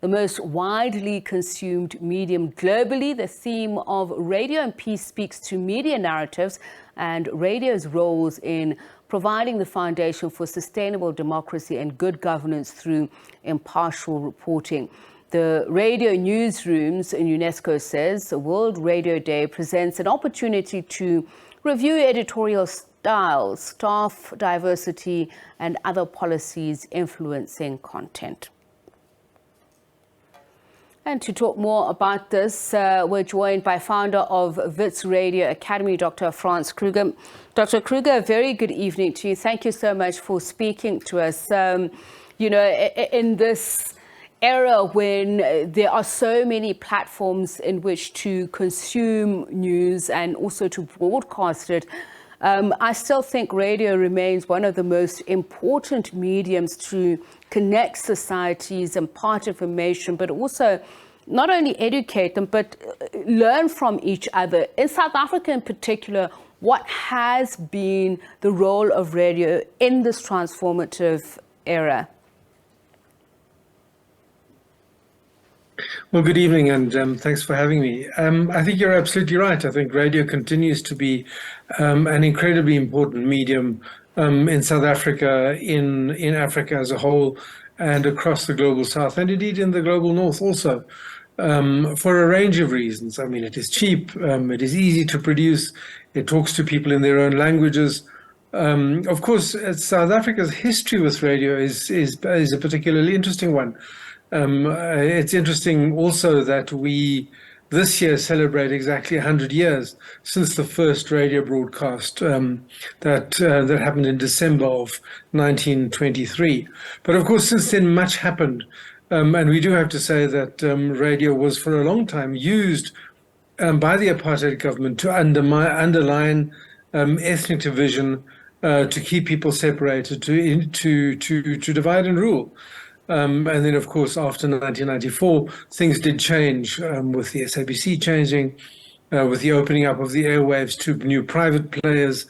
the most widely consumed medium globally. The theme of Radio and Peace speaks to media narratives and radio's roles in providing the foundation for sustainable democracy and good governance through impartial reporting. The radio newsrooms, UNESCO says, the World Radio Day presents an opportunity to review editorial styles, staff diversity, and other policies influencing content. And to talk more about this, we're joined by founder of Wits Radio Academy, Dr. Franz Kruger. Dr. Kruger, a very good evening to you. Thank you so much for speaking to us. In this era when there are so many platforms in which to consume news and also to broadcast it, I still think radio remains one of the most important mediums to connect societies, impart information, but also not only educate them, but learn from each other. In South Africa in particular, what has been the role of radio in this transformative era? Well, good evening, and thanks for having me. I think you're absolutely right. I think radio continues to be an incredibly important medium in South Africa, in Africa as a whole, and across the global south, and indeed in the global north also, for a range of reasons. I mean, it is cheap, it is easy to produce, it talks to people in their own languages. Of course, South Africa's history with radio is a particularly interesting one. It's interesting also that we this year celebrate exactly 100 years since the first radio broadcast that happened in December of 1923. But of course, since then, much happened. And we do have to say that radio was for a long time used by the apartheid government to underline ethnic division, to keep people separated, to divide and rule. And then, of course, after 1994, things did change with the SABC changing, with the opening up of the airwaves to new private players,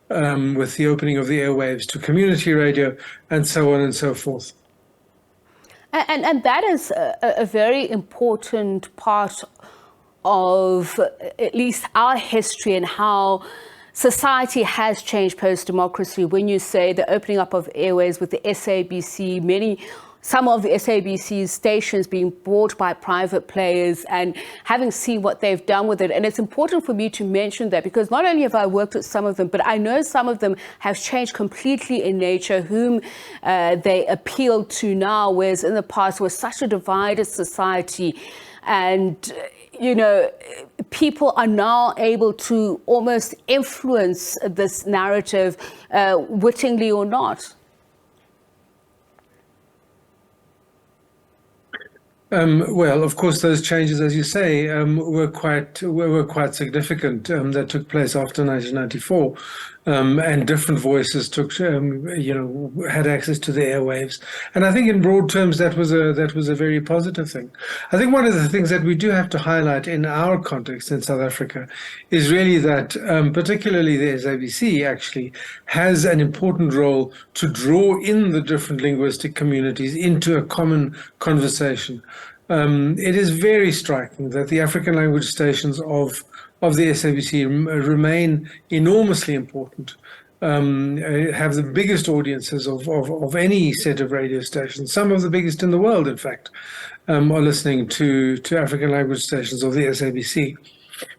with the opening of the airwaves to community radio, and so on and so forth. And that is a very important part of at least our history and how society has changed post-democracy. When you say the opening up of airwaves with the SABC, some of the SABC's stations being bought by private players and having seen what they've done with it. And it's important for me to mention that because not only have I worked with some of them, but I know some of them have changed completely in nature, whom they appeal to now, whereas in the past was such a divided society. And people are now able to almost influence this narrative, wittingly or not. Well, of course, those changes, as you say, were quite significant. That took place after 1994, and different voices had access to the airwaves. And I think, in broad terms, that was a very positive thing. I think one of the things that we do have to highlight in our context in South Africa is really that, particularly the SABC actually has an important role to draw in the different linguistic communities into a common conversation. It is very striking that the African language stations of the SABC remain enormously important, have the biggest audiences of any set of radio stations, some of the biggest in the world, in fact, are listening to African language stations of the SABC.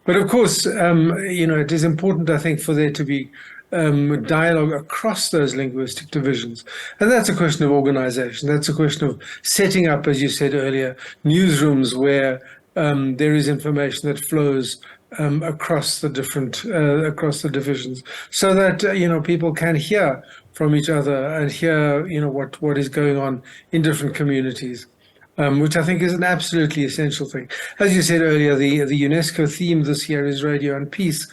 But of course, it is important, I think, for there to be dialogue across those linguistic divisions. And that's a question of organization. That's a question of setting up, as you said earlier, newsrooms where there is information that flows across the divisions, so that people can hear from each other and hear what is going on in different communities, which I think is an absolutely essential thing. As you said earlier, the UNESCO theme this year is Radio and Peace.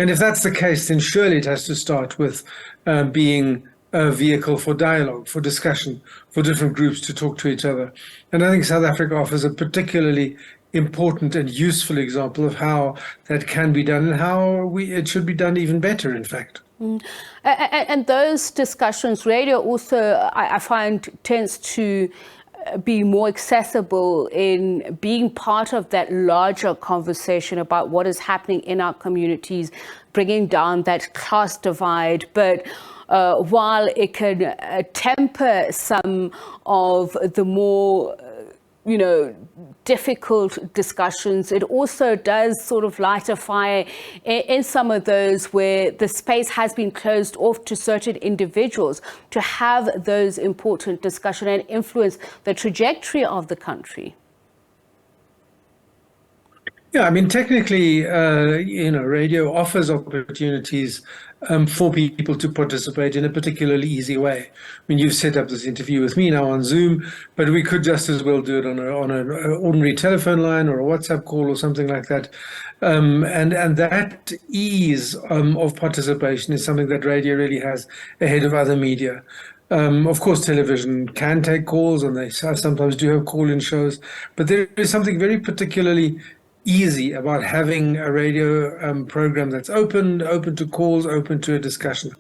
And if that's the case, then surely it has to start with being a vehicle for dialogue, for discussion, for different groups to talk to each other. And I think South Africa offers a particularly important and useful example of how that can be done and how it should be done even better, in fact. And those discussions, radio also, I find, tends to be more accessible in being part of that larger conversation about what is happening in our communities, bringing down that class divide. But while it can temper some of the more difficult discussions, it also does sort of light a fire in some of those where the space has been closed off to certain individuals to have those important discussions and influence the trajectory of the country. Yeah, I mean, technically, radio offers opportunities for people to participate in a particularly easy way. I mean, you've set up this interview with me now on Zoom, but we could just as well do it on an ordinary telephone line or a WhatsApp call or something like that. And that ease of participation is something that radio really has ahead of other media. Of course, television can take calls, and they sometimes do have call-in shows, but there is something very particularly easy about having a radio program that's open to calls, open to a discussion.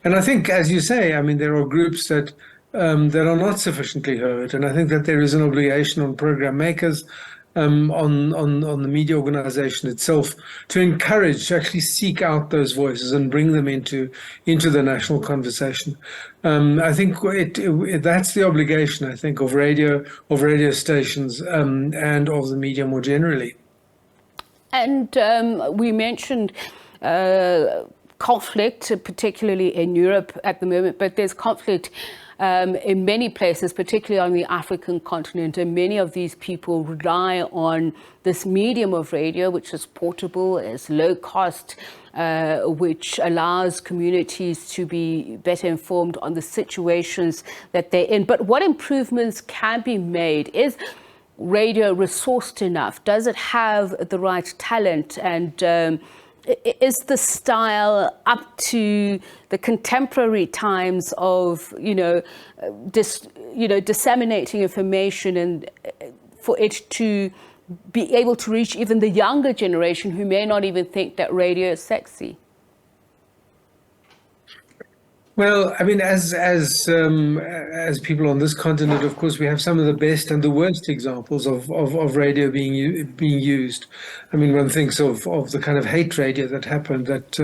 And I think, as you say, I mean, there are groups that are not sufficiently heard, and I think that there is an obligation on program makers, on the media organization itself, to encourage, to actually seek out those voices and bring them into the national conversation. I think that's the obligation, I think, of radio stations and of the media more generally. And we mentioned conflict, particularly in Europe at the moment, but there's conflict in many places, particularly on the African continent, and many of these people rely on this medium of radio, which is portable, is low cost, which allows communities to be better informed on the situations that they're in. But what improvements can be made? Is radio resourced enough? Does it have the right talent? And is the style up to the contemporary times of, disseminating information, and for it to be able to reach even the younger generation who may not even think that radio is sexy? Well, I mean, as people on this continent, of course, we have some of the best and the worst examples of radio being used. I mean, one thinks of the kind of hate radio that happened that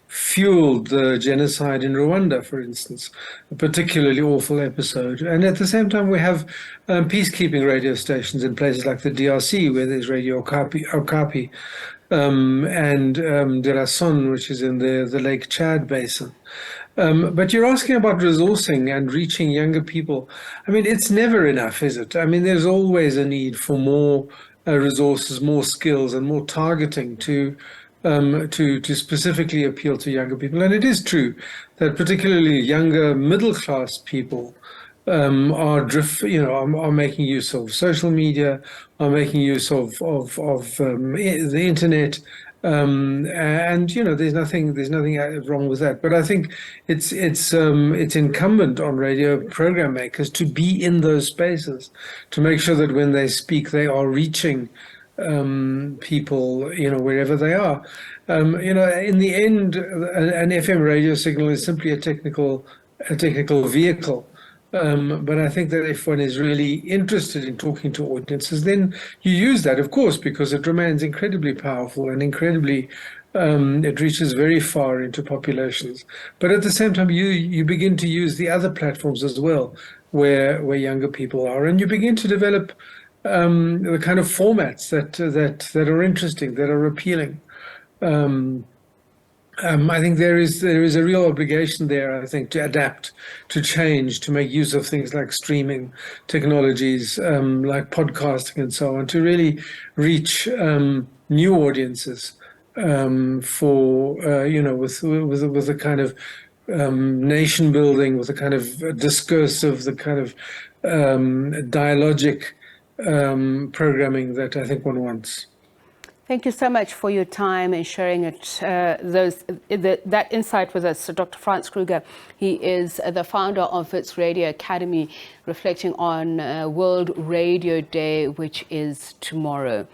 fueled the genocide in Rwanda, for instance, a particularly awful episode. And at the same time, we have peacekeeping radio stations in places like the DRC, where there's Radio Okapi, and De La Son, which is in the Lake Chad basin. But you're asking about resourcing and reaching younger people. I mean, it's never enough, is it? I mean, there's always a need for more resources, more skills, and more targeting to specifically appeal to younger people. And it is true that particularly younger middle-class people are making use of social media, are making use of the internet. And there's nothing wrong with that. But I think it's incumbent on radio program makers to be in those spaces, to make sure that when they speak, they are reaching people, wherever they are. In the end, an FM radio signal is simply a technical vehicle. But I think that if one is really interested in talking to audiences, then you use that, of course, because it remains incredibly powerful and incredibly, it reaches very far into populations. But at the same time, you begin to use the other platforms as well, where younger people are, and you begin to develop the kind of formats that are interesting, that are appealing. I think there is a real obligation there, I think, to adapt, to change, to make use of things like streaming technologies, like podcasting and so on, to really reach new audiences for with a kind of nation building, with a kind of discursive, the kind of dialogic programming that I think one wants. Thank you so much for your time and sharing that insight with us. So Dr. Franz Kruger, he is the founder of Wits Radio Academy, reflecting on World Radio Day, which is tomorrow.